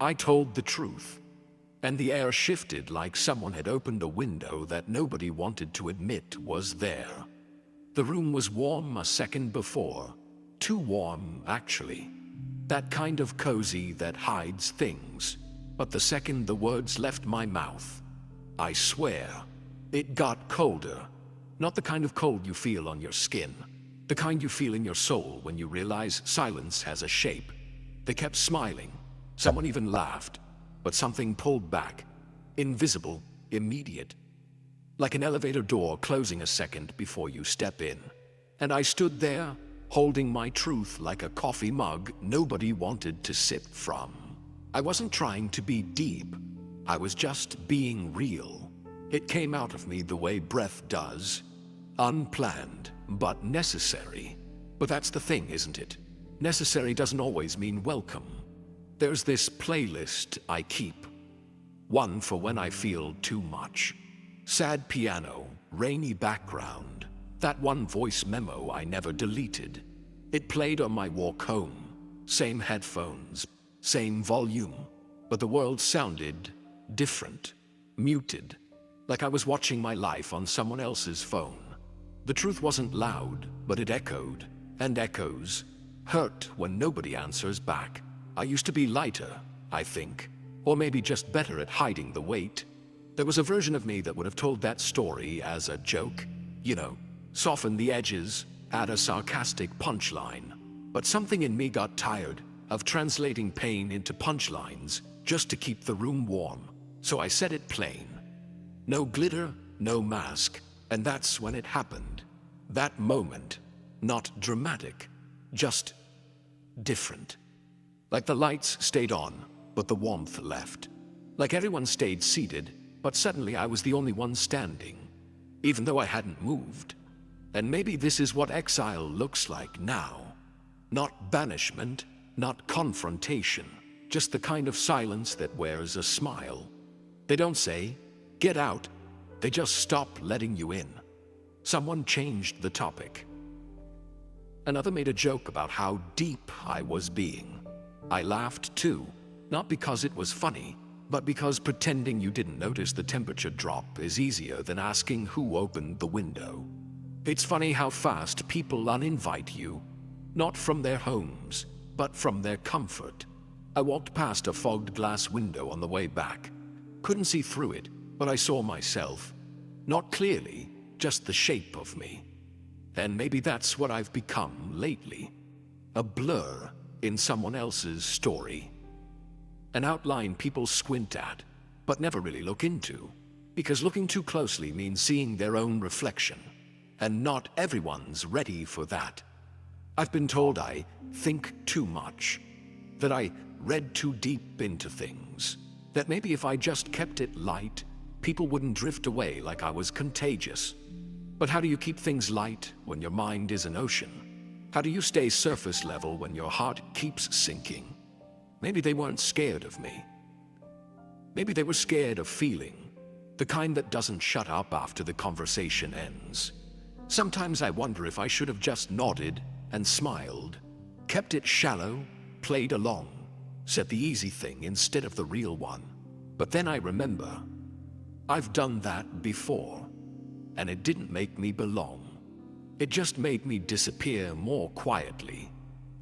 I told the truth, and the air shifted like someone had opened a window that nobody wanted to admit was there. The room was warm a second before. Too warm, actually. That kind of cozy that hides things. But the second the words left my mouth, I swear, it got colder. Not the kind of cold you feel on your skin. The kind you feel in your soul when you realize silence has a shape. They kept smiling. Someone even laughed. But something pulled back. Invisible, immediate. Like an elevator door closing a second before you step in. And I stood there, holding my truth like a coffee mug nobody wanted to sip from. I wasn't trying to be deep. I was just being real. It came out of me the way breath does. Unplanned, but necessary. But that's the thing, isn't it? Necessary doesn't always mean welcome. There's this playlist I keep. One for when I feel too much. Sad piano, rainy background. That one voice memo I never deleted. It played on my walk home. Same headphones, same volume. But the world sounded different. Muted. Like I was watching my life on someone else's phone. The truth wasn't loud, but it echoed. And echoes hurt when nobody answers back. I used to be lighter, I think. Or maybe just better at hiding the weight. There was a version of me that would have told that story as a joke. You know, soften the edges, add a sarcastic punchline. But something in me got tired of translating pain into punchlines just to keep the room warm. So I said it plain. No glitter, no mask. And that's when it happened. That moment. Not dramatic. Just different. Like the lights stayed on, but the warmth left. Like everyone stayed seated, but suddenly I was the only one standing, even though I hadn't moved. And maybe this is what exile looks like now. Not banishment, not confrontation, just the kind of silence that wears a smile. They don't say, "Get out." They just stop letting you in. Someone changed the topic. Another made a joke about how deep I was being. I laughed too, not because it was funny, but because pretending you didn't notice the temperature drop is easier than asking who opened the window. It's funny how fast people uninvite you, not from their homes, but from their comfort. I walked past a fogged glass window on the way back. Couldn't see through it, but I saw myself. Not clearly, just the shape of me. And maybe that's what I've become lately. A blur in someone else's story. An outline people squint at, but never really look into. Because looking too closely means seeing their own reflection. And not everyone's ready for that. I've been told I think too much. That I read too deep into things. That maybe if I just kept it light, people wouldn't drift away like I was contagious. But how do you keep things light when your mind is an ocean? How do you stay surface level when your heart keeps sinking? Maybe they weren't scared of me. Maybe they were scared of feeling. The kind that doesn't shut up after the conversation ends. Sometimes I wonder if I should have just nodded and smiled, kept it shallow, played along, said the easy thing instead of the real one. But then I remember, I've done that before, and it didn't make me belong. It just made me disappear more quietly.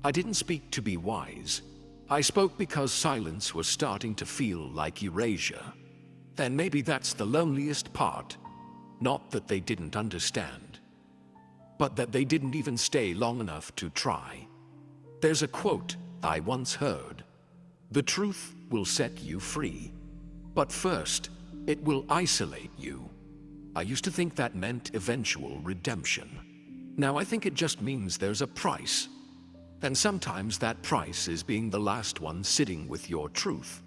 I didn't speak to be wise. I spoke because silence was starting to feel like erasure. And maybe that's the loneliest part. Not that they didn't understand, but that they didn't even stay long enough to try. There's a quote I once heard. The truth will set you free, but first, it will isolate you. I used to think that meant eventual redemption. Now I think it just means there's a price. And sometimes that price is being the last one sitting with your truth,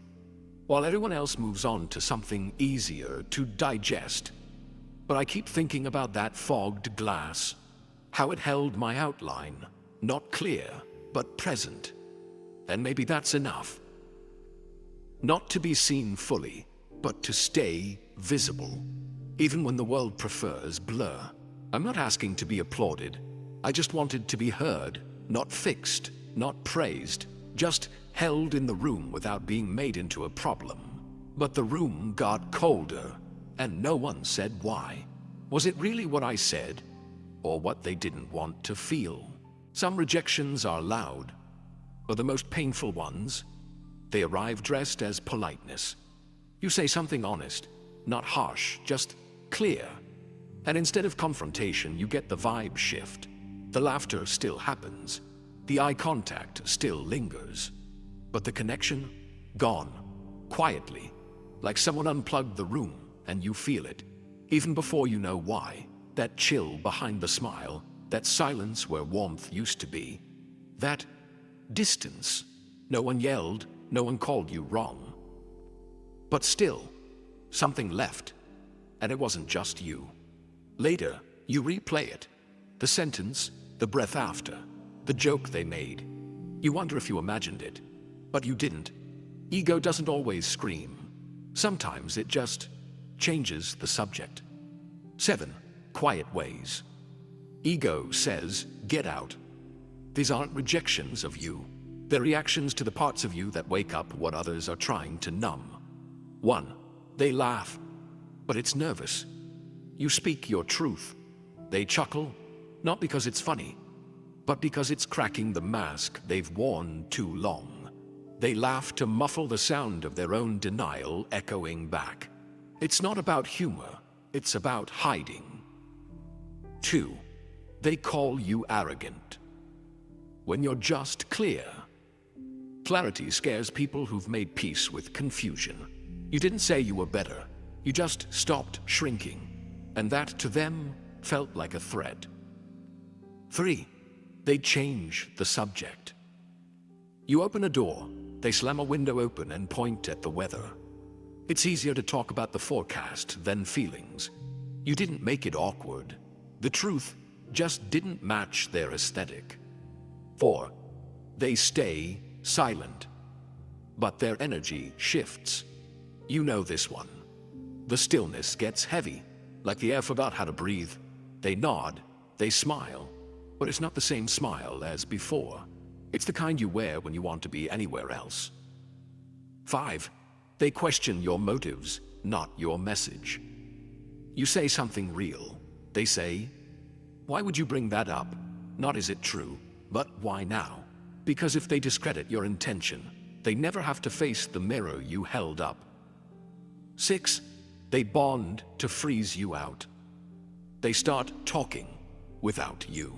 while everyone else moves on to something easier to digest. But I keep thinking about that fogged glass, how it held my outline, not clear, but present. And maybe that's enough. Not to be seen fully, but to stay visible, even when the world prefers blur. I'm not asking to be applauded. I just wanted to be heard, not fixed, not praised, just held in the room without being made into a problem. But the room got colder, and no one said why. Was it really what I said, or what they didn't want to feel? Some rejections are loud, but the most painful ones, they arrive dressed as politeness. You say something honest, not harsh, just clear. And instead of confrontation, you get the vibe shift. The laughter still happens. The eye contact still lingers. But the connection? Gone. Quietly. Like someone unplugged the room, and you feel it. Even before you know why. That chill behind the smile. That silence where warmth used to be. That distance. No one yelled, no one called you wrong. But still, something left. And it wasn't just you. Later, you replay it. The sentence, the breath after, the joke they made. You wonder if you imagined it, but you didn't. Ego doesn't always scream. Sometimes it just changes the subject. 7. Quiet ways. Ego says, get out. These aren't rejections of you. They're reactions to the parts of you that wake up what others are trying to numb. 1. They laugh, but it's nervous. You speak your truth. They chuckle, not because it's funny, but because it's cracking the mask they've worn too long. They laugh to muffle the sound of their own denial echoing back. It's not about humor, it's about hiding. 2. They call you arrogant. When you're just clear. Clarity scares people who've made peace with confusion. You didn't say you were better, you just stopped shrinking. And that, to them, felt like a threat. 3. They change the subject. You open a door, they slam a window open and point at the weather. It's easier to talk about the forecast than feelings. You didn't make it awkward. The truth just didn't match their aesthetic. 4. They stay silent, but their energy shifts. You know this one. The stillness gets heavy. Like the air forgot how to breathe. They nod, they smile, but it's not the same smile as before. It's the kind you wear when you want to be anywhere else. 5. They question your motives, not your message. You say something real. They say, why would you bring that up? Not is it true, but why now? Because if they discredit your intention, they never have to face the mirror you held up. 6. They bond to freeze you out. They start talking without you.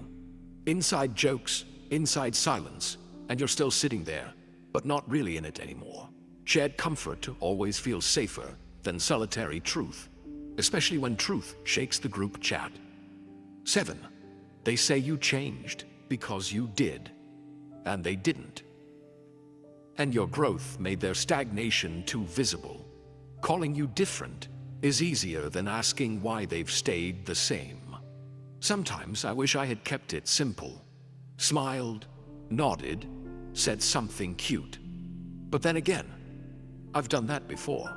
Inside jokes, inside silence, and you're still sitting there, but not really in it anymore. Shared comfort always feels safer than solitary truth, especially when truth shakes the group chat. 7. They say you changed because you did, and they didn't. And your growth made their stagnation too visible. Calling you different is easier than asking why they've stayed the same. Sometimes I wish I had kept it simple. Smiled, nodded, said something cute. But then again, I've done that before.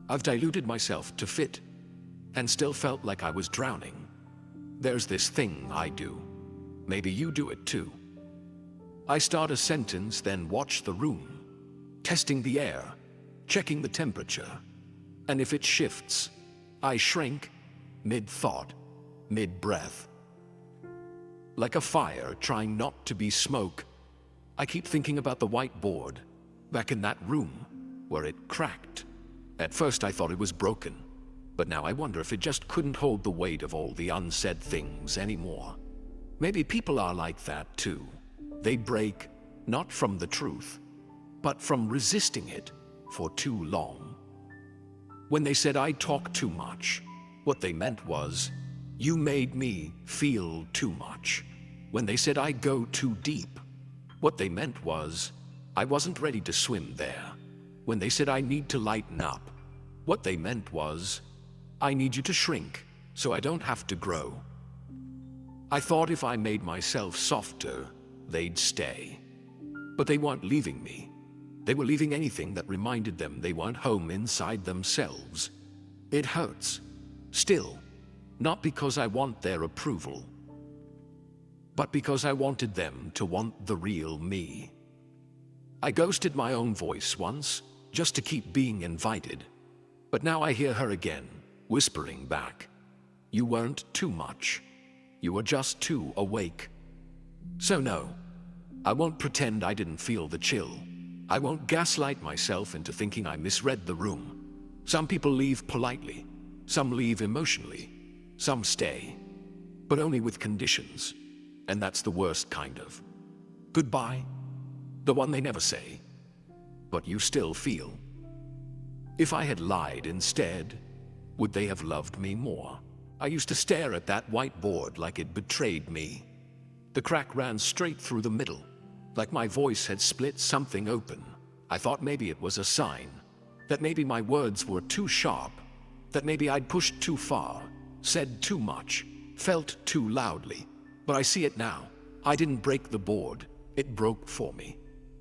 I've diluted myself to fit, and still felt like I was drowning. There's this thing I do. Maybe you do it too. I start a sentence, then watch the room, testing the air, checking the temperature. And if it shifts, I shrink mid-thought, mid-breath. Like a fire trying not to be smoke, I keep thinking about the whiteboard back in that room where it cracked. At first I thought it was broken, but now I wonder if it just couldn't hold the weight of all the unsaid things anymore. Maybe people are like that too. They break, not from the truth, but from resisting it for too long. When they said I talk too much, what they meant was, you made me feel too much. When they said I go too deep, what they meant was, I wasn't ready to swim there. When they said I need to lighten up, what they meant was, I need you to shrink so I don't have to grow. I thought if I made myself softer, they'd stay. But they weren't leaving me. They were leaving anything that reminded them they weren't home inside themselves. It hurts. Still, not because I want their approval, but because I wanted them to want the real me. I ghosted my own voice once, just to keep being invited. But now I hear her again, whispering back. You weren't too much. You were just too awake. So no, I won't pretend I didn't feel the chill. I won't gaslight myself into thinking I misread the room. Some people leave politely. Some leave emotionally. Some stay. But only with conditions. And that's the worst kind of. Goodbye. The one they never say. But you still feel. If I had lied instead, would they have loved me more? I used to stare at that whiteboard like it betrayed me. The crack ran straight through the middle, like my voice had split something open. I thought maybe it was a sign, that maybe my words were too sharp, that maybe I'd pushed too far, said too much, felt too loudly. But I see it now. I didn't break the board, it broke for me.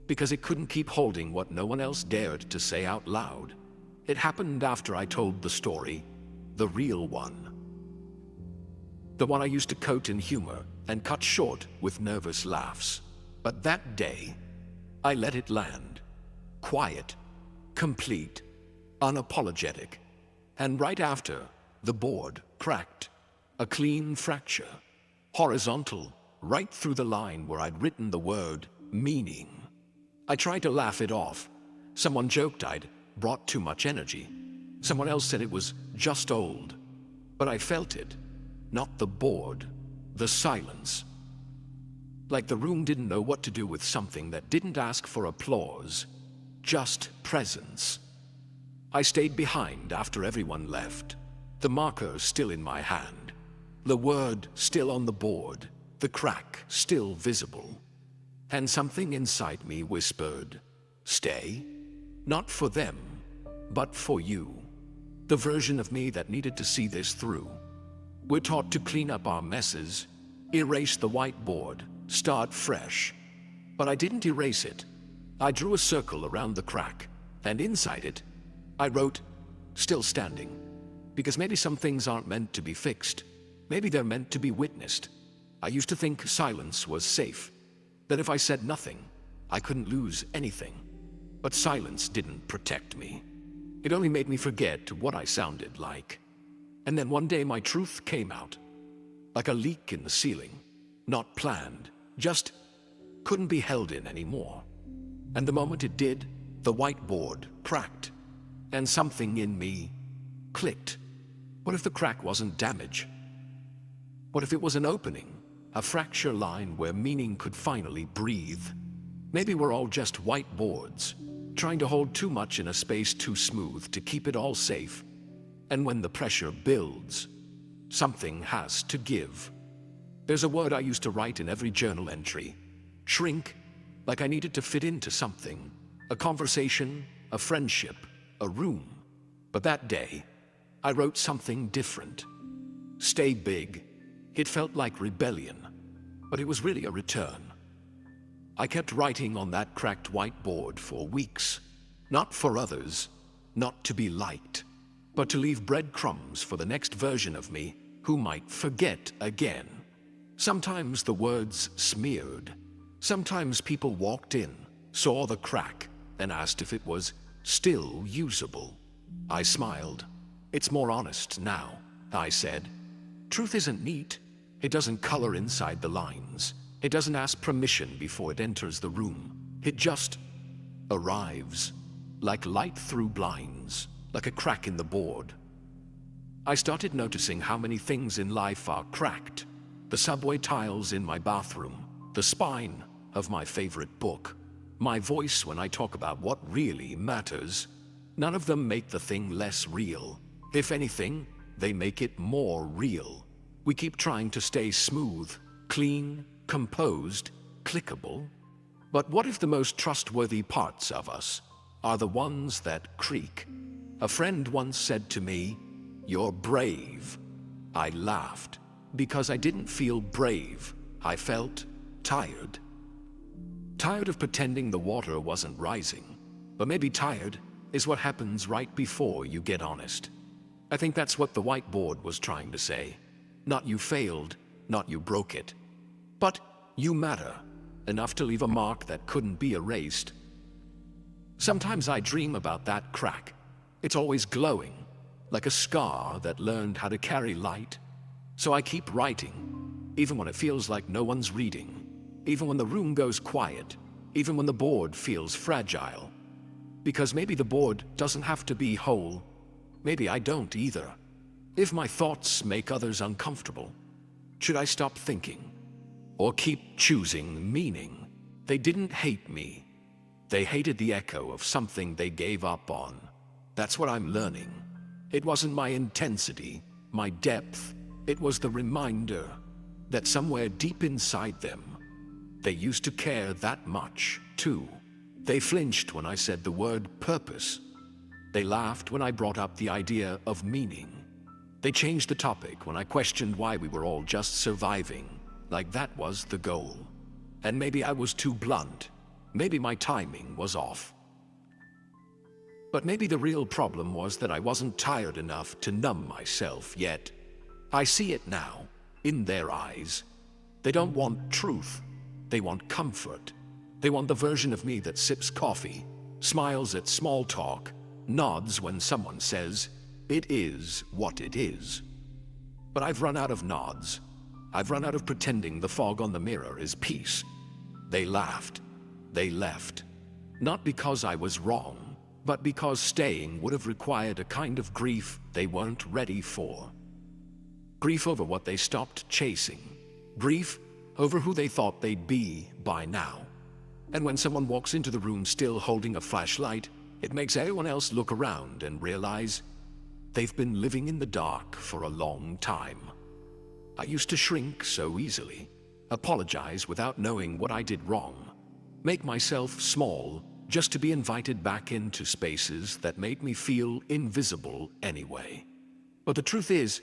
Because it couldn't keep holding what no one else dared to say out loud. It happened after I told the story, the real one. The one I used to coat in humor and cut short with nervous laughs. But that day, I let it land. Quiet, complete, unapologetic. And right after, the board cracked. A clean fracture. Horizontal, right through the line where I'd written the word meaning. I tried to laugh it off. Someone joked I'd brought too much energy. Someone else said it was just old. But I felt it. Not the board, the silence. Like the room didn't know what to do with something that didn't ask for applause, just presence. I stayed behind after everyone left, the marker still in my hand, the word still on the board, the crack still visible. And something inside me whispered, stay, not for them, but for you, the version of me that needed to see this through. We're taught to clean up our messes, erase the whiteboard, start fresh. But I didn't erase it. I drew a circle around the crack, and inside it, I wrote, still standing. Because maybe some things aren't meant to be fixed. Maybe they're meant to be witnessed. I used to think silence was safe, that if I said nothing, I couldn't lose anything. But silence didn't protect me. It only made me forget what I sounded like. And then one day my truth came out, like a leak in the ceiling, not planned, just couldn't be held in anymore. And the moment it did, the whiteboard cracked, and something in me clicked. What if the crack wasn't damage? What if it was an opening, a fracture line where meaning could finally breathe? Maybe we're all just whiteboards, trying to hold too much in a space too smooth to keep it all safe. And when the pressure builds, something has to give. There's a word I used to write in every journal entry. Shrink, like I needed to fit into something. A conversation, a friendship, a room. But that day, I wrote something different. Stay big. It felt like rebellion, but it was really a return. I kept writing on that cracked whiteboard for weeks. Not for others, not to be liked, but to leave breadcrumbs for the next version of me who might forget again. Sometimes the words smeared. Sometimes people walked in, saw the crack, and asked if it was still usable. I smiled. It's more honest now, I said. Truth isn't neat. It doesn't color inside the lines. It doesn't ask permission before it enters the room. It just arrives, like light through blinds, like a crack in the board. I started noticing how many things in life are cracked. The subway tiles in my bathroom, the spine of my favorite book, my voice when I talk about what really matters. None of them make the thing less real. If anything, they make it more real. We keep trying to stay smooth, clean, composed, clickable. But what if the most trustworthy parts of us are the ones that creak? A friend once said to me, "You're brave." I laughed, because I didn't feel brave. I felt tired. Tired of pretending the water wasn't rising. But maybe tired is what happens right before you get honest. I think that's what the whiteboard was trying to say. Not you failed, not you broke it. But you matter, enough to leave a mark that couldn't be erased. Sometimes I dream about that crack. It's always glowing, like a scar that learned how to carry light. So I keep writing, even when it feels like no one's reading, even when the room goes quiet, even when the board feels fragile. Because maybe the board doesn't have to be whole. Maybe I don't either. If my thoughts make others uncomfortable, should I stop thinking? Or keep choosing meaning? They didn't hate me. They hated the echo of something they gave up on. That's what I'm learning. It wasn't my intensity, my depth. It was the reminder that somewhere deep inside them, they used to care that much, too. They flinched when I said the word purpose. They laughed when I brought up the idea of meaning. They changed the topic when I questioned why we were all just surviving, like that was the goal. And maybe I was too blunt. Maybe my timing was off. But maybe the real problem was that I wasn't tired enough to numb myself yet. I see it now, in their eyes. They don't want truth. They want comfort. They want the version of me that sips coffee, smiles at small talk, nods when someone says, "It is what it is." But I've run out of nods. I've run out of pretending the fog on the mirror is peace. They laughed. They left. Not because I was wrong, but because staying would have required a kind of grief they weren't ready for. Grief over what they stopped chasing. Grief over who they thought they'd be by now. And when someone walks into the room still holding a flashlight, it makes everyone else look around and realize they've been living in the dark for a long time. I used to shrink so easily, apologize without knowing what I did wrong, make myself small just to be invited back into spaces that made me feel invisible anyway. But the truth is,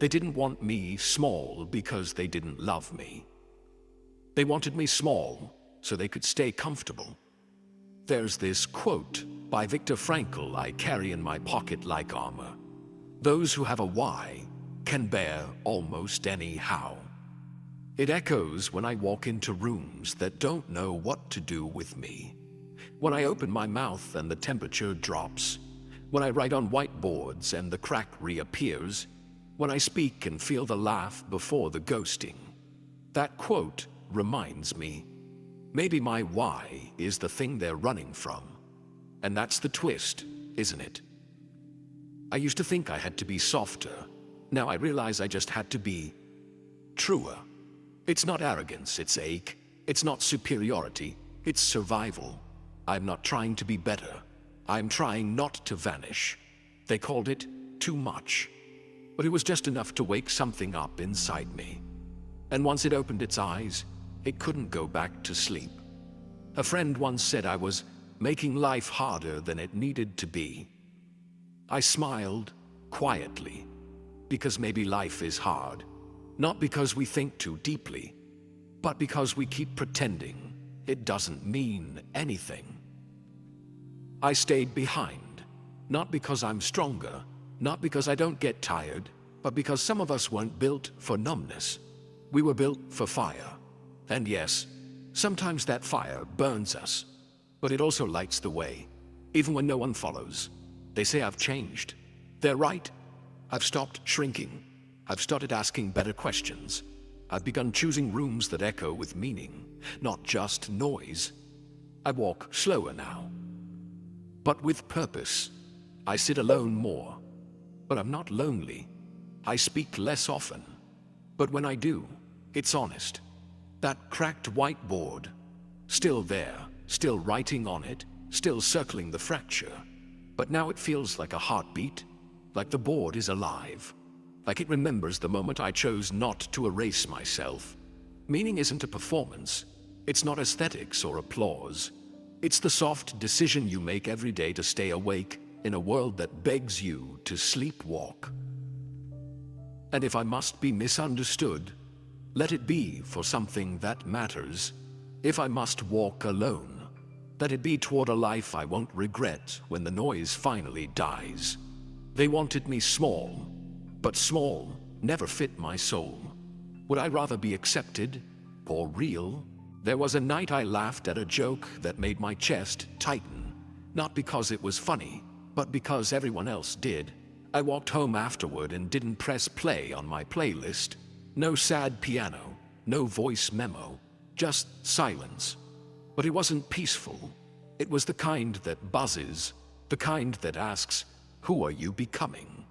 they didn't want me small because they didn't love me. They wanted me small so they could stay comfortable. There's this quote by Viktor Frankl I carry in my pocket like armor. Those who have a why can bear almost any how. It echoes when I walk into rooms that don't know what to do with me. When I open my mouth and the temperature drops. When I write on whiteboards and the crack reappears. When I speak and feel the laugh before the ghosting. That quote reminds me, maybe my why is the thing they're running from. And that's the twist, isn't it? I used to think I had to be softer. Now I realize I just had to be truer. It's not arrogance, it's ache. It's not superiority, it's survival. I'm not trying to be better. I'm trying not to vanish. They called it too much. But it was just enough to wake something up inside me. And once it opened its eyes, it couldn't go back to sleep. A friend once said I was making life harder than it needed to be. I smiled quietly, because maybe life is hard. Not because we think too deeply, but because we keep pretending it doesn't mean anything. I stayed behind, not because I'm stronger, not because I don't get tired, but because some of us weren't built for numbness. We were built for fire. And yes, sometimes that fire burns us, but it also lights the way, even when no one follows. They say I've changed. They're right. I've stopped shrinking. I've started asking better questions. I've begun choosing rooms that echo with meaning, not just noise. I walk slower now, but with purpose. I sit alone more, but I'm not lonely. I speak less often, but when I do, it's honest. That cracked whiteboard, still there, still writing on it, still circling the fracture. But now it feels like a heartbeat, like the board is alive. Like it remembers the moment I chose not to erase myself. Meaning isn't a performance. It's not aesthetics or applause. It's the soft decision you make every day to stay awake in a world that begs you to sleepwalk. And if I must be misunderstood, let it be for something that matters. If I must walk alone, let it be toward a life I won't regret when the noise finally dies. They wanted me small, but small never fit my soul. Would I rather be accepted or real? There was a night I laughed at a joke that made my chest tighten. Not because it was funny, but because everyone else did. I walked home afterward and didn't press play on my playlist. No sad piano, no voice memo, just silence. But it wasn't peaceful. It was the kind that buzzes, the kind that asks, "Who are you becoming?"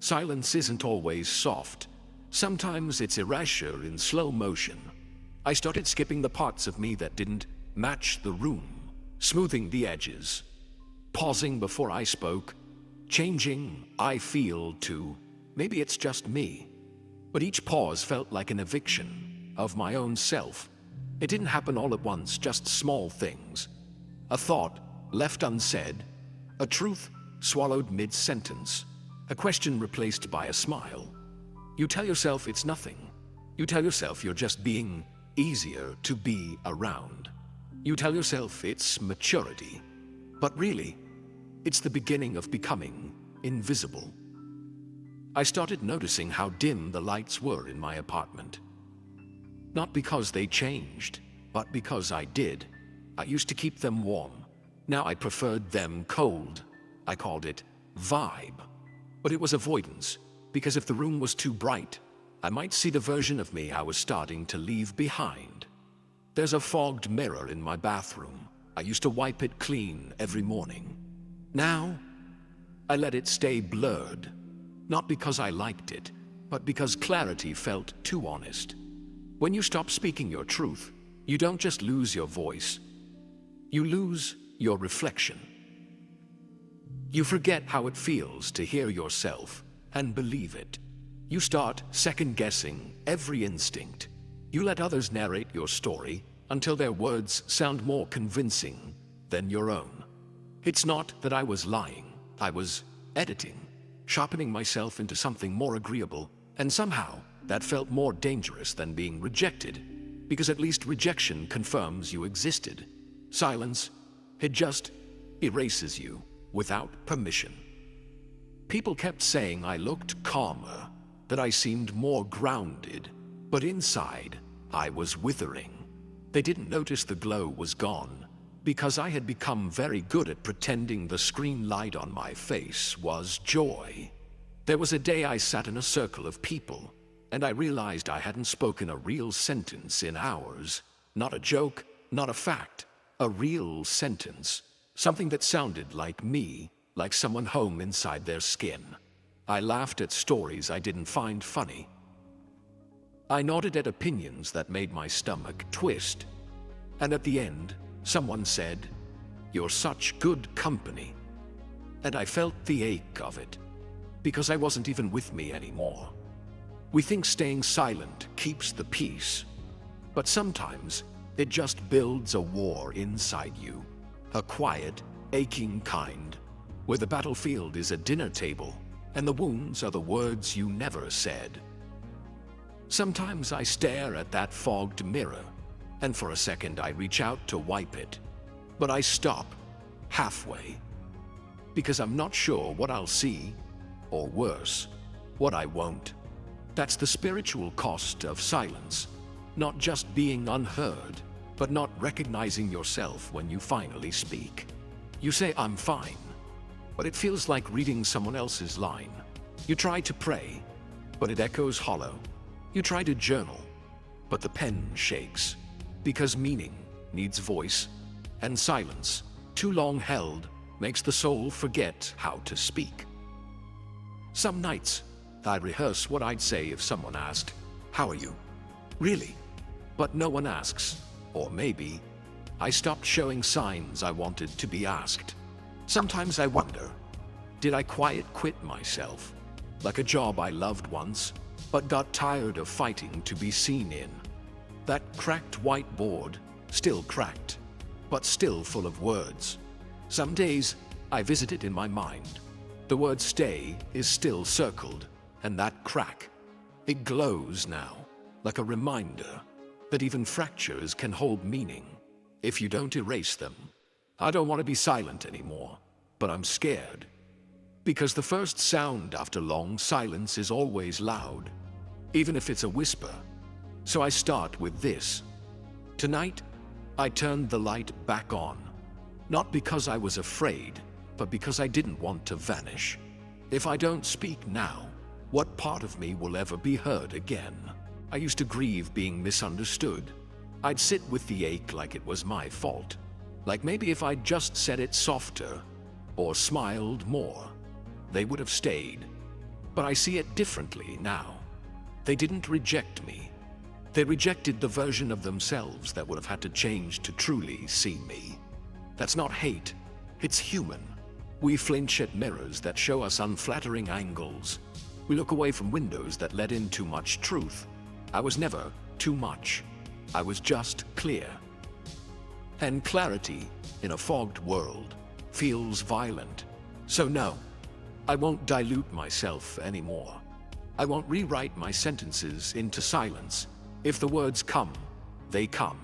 Silence isn't always soft. Sometimes it's erasure in slow motion. I started skipping the parts of me that didn't match the room, smoothing the edges, pausing before I spoke, changing "I feel" to "maybe it's just me." But each pause felt like an eviction of my own self. It didn't happen all at once, just small things. A thought left unsaid, a truth swallowed mid-sentence, a question replaced by a smile. You tell yourself it's nothing. You tell yourself you're just being easier to be around. You tell yourself it's maturity. But really, it's the beginning of becoming invisible. I started noticing how dim the lights were in my apartment. Not because they changed, but because I did. I used to keep them warm. Now I preferred them cold. I called it vibe. But it was avoidance, because if the room was too bright, I might see the version of me I was starting to leave behind. There's a fogged mirror in my bathroom. I used to wipe it clean every morning. Now, I let it stay blurred. Not because I liked it, but because clarity felt too honest. When you stop speaking your truth, you don't just lose your voice. You lose your reflection. You forget how it feels to hear yourself and believe it. You start second-guessing every instinct. You let others narrate your story until their words sound more convincing than your own. It's not that I was lying. I was editing, sharpening myself into something more agreeable, and somehow that felt more dangerous than being rejected, because at least rejection confirms you existed. Silence, it just erases you without permission. People kept saying I looked calmer, that I seemed more grounded, but inside, I was withering. They didn't notice the glow was gone, because I had become very good at pretending the screen light on my face was joy. There was a day I sat in a circle of people, and I realized I hadn't spoken a real sentence in hours. Not a joke, not a fact, a real sentence. Something that sounded like me, like someone home inside their skin. I laughed at stories I didn't find funny. I nodded at opinions that made my stomach twist. And at the end, someone said, "You're such good company." And I felt the ache of it, because I wasn't even with me anymore. We think staying silent keeps the peace, but sometimes it just builds a war inside you. A quiet, aching kind, where the battlefield is a dinner table, and the wounds are the words you never said. Sometimes I stare at that fogged mirror, and for a second I reach out to wipe it. But I stop, halfway, because I'm not sure what I'll see, or worse, what I won't. That's the spiritual cost of silence. Not just being unheard, but not recognizing yourself when you finally speak. You say, "I'm fine," but it feels like reading someone else's line. You try to pray, but it echoes hollow. You try to journal, but the pen shakes, because meaning needs voice, and silence, too long held, makes the soul forget how to speak. Some nights, I rehearse what I'd say if someone asked, "How are you?" Really? But no one asks. Or maybe I stopped showing signs I wanted to be asked. Sometimes I wonder, did I quiet quit myself? Like a job I loved once, but got tired of fighting to be seen in. That cracked whiteboard, still cracked, but still full of words. Some days, I visit it in my mind. The word "stay" is still circled, and that crack, it glows now, like a reminder that even fractures can hold meaning if you don't erase them. I don't want to be silent anymore, but I'm scared. Because the first sound after long silence is always loud, even if it's a whisper. So I start with this. Tonight, I turned the light back on. Not because I was afraid, but because I didn't want to vanish. If I don't speak now, what part of me will ever be heard again? I used to grieve being misunderstood. I'd sit with the ache like it was my fault. Like maybe if I'd just said it softer, or smiled more, they would have stayed. But I see it differently now. They didn't reject me. They rejected the version of themselves that would have had to change to truly see me. That's not hate, it's human. We flinch at mirrors that show us unflattering angles. We look away from windows that let in too much truth. I was never too much. I was just clear. And clarity, in a fogged world, feels violent. So no, I won't dilute myself anymore. I won't rewrite my sentences into silence. If the words come, they come.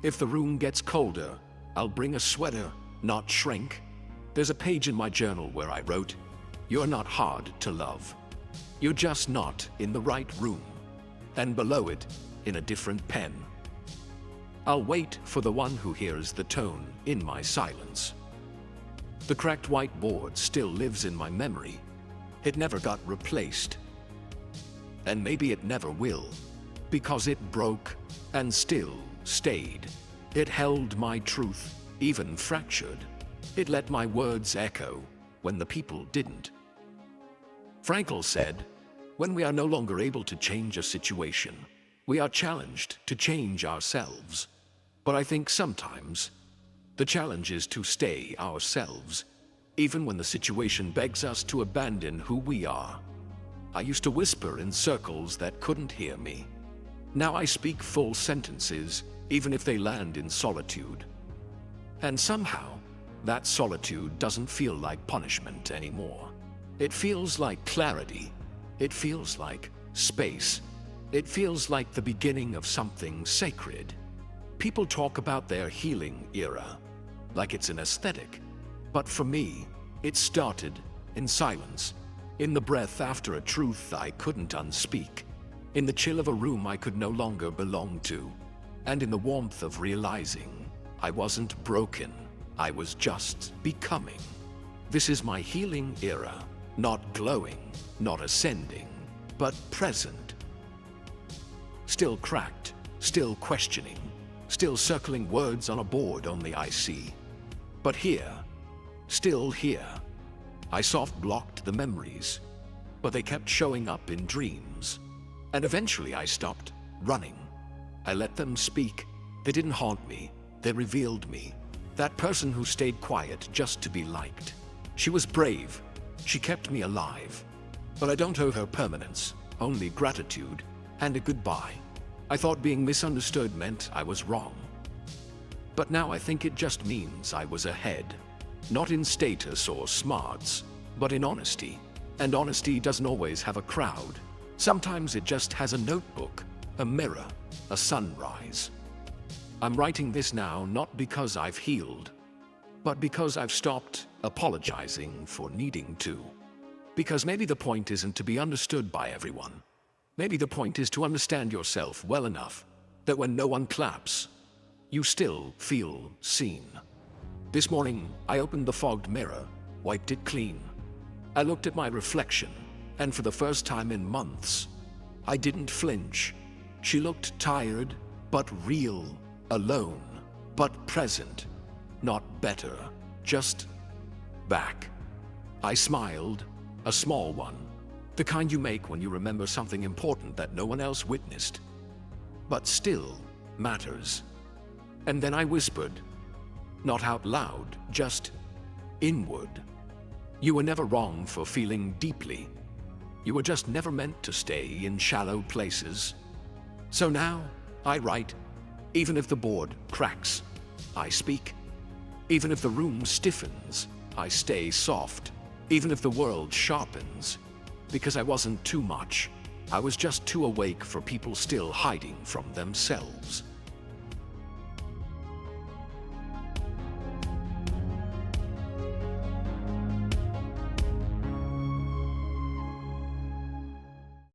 If the room gets colder, I'll bring a sweater, not shrink. There's a page in my journal where I wrote, "You're not hard to love. You're just not in the right room." And below it, in a different pen, "I'll wait for the one who hears the tone in my silence." The cracked whiteboard still lives in my memory. It never got replaced. And maybe it never will, because it broke and still stayed. It held my truth, even fractured. It let my words echo when the people didn't. Frankl said, "When we are no longer able to change a situation, we are challenged to change ourselves." But I think sometimes the challenge is to stay ourselves, even when the situation begs us to abandon who we are. I used to whisper in circles that couldn't hear me. Now I speak full sentences, even if they land in solitude. And somehow, that solitude doesn't feel like punishment anymore. It feels like clarity. It feels like space. It feels like the beginning of something sacred. People talk about their healing era, like it's an aesthetic. But for me, it started in silence, in the breath after a truth I couldn't unspeak, in the chill of a room I could no longer belong to, and in the warmth of realizing I wasn't broken, I was just becoming. This is my healing era, not glowing, not ascending, but present. Still cracked, still questioning, still circling words on a board only I see. But here, still here, I soft-blocked the memories, but they kept showing up in dreams. And eventually I stopped running. I let them speak. They didn't haunt me, they revealed me. That person who stayed quiet just to be liked. She was brave. She kept me alive. But I don't owe her permanence, only gratitude and a goodbye. I thought being misunderstood meant I was wrong. But now I think it just means I was ahead. Not in status or smarts, but in honesty. And honesty doesn't always have a crowd. Sometimes it just has a notebook, a mirror, a sunrise. I'm writing this now not because I've healed, but because I've stopped apologizing for needing to. Because maybe the point isn't to be understood by everyone. Maybe the point is to understand yourself well enough that when no one claps, you still feel seen. This morning, I opened the fogged mirror, wiped it clean. I looked at my reflection, and for the first time in months, I didn't flinch. She looked tired, but real, alone, but present. Not better, just back. I smiled, a small one, the kind you make when you remember something important that no one else witnessed, but still matters. And then I whispered, not out loud, just inward. You were never wrong for feeling deeply. You were just never meant to stay in shallow places. So now, I write. Even if the board cracks, I speak. Even if the room stiffens, I stay soft. Even if the world sharpens. Because I wasn't too much. I was just too awake for people still hiding from themselves.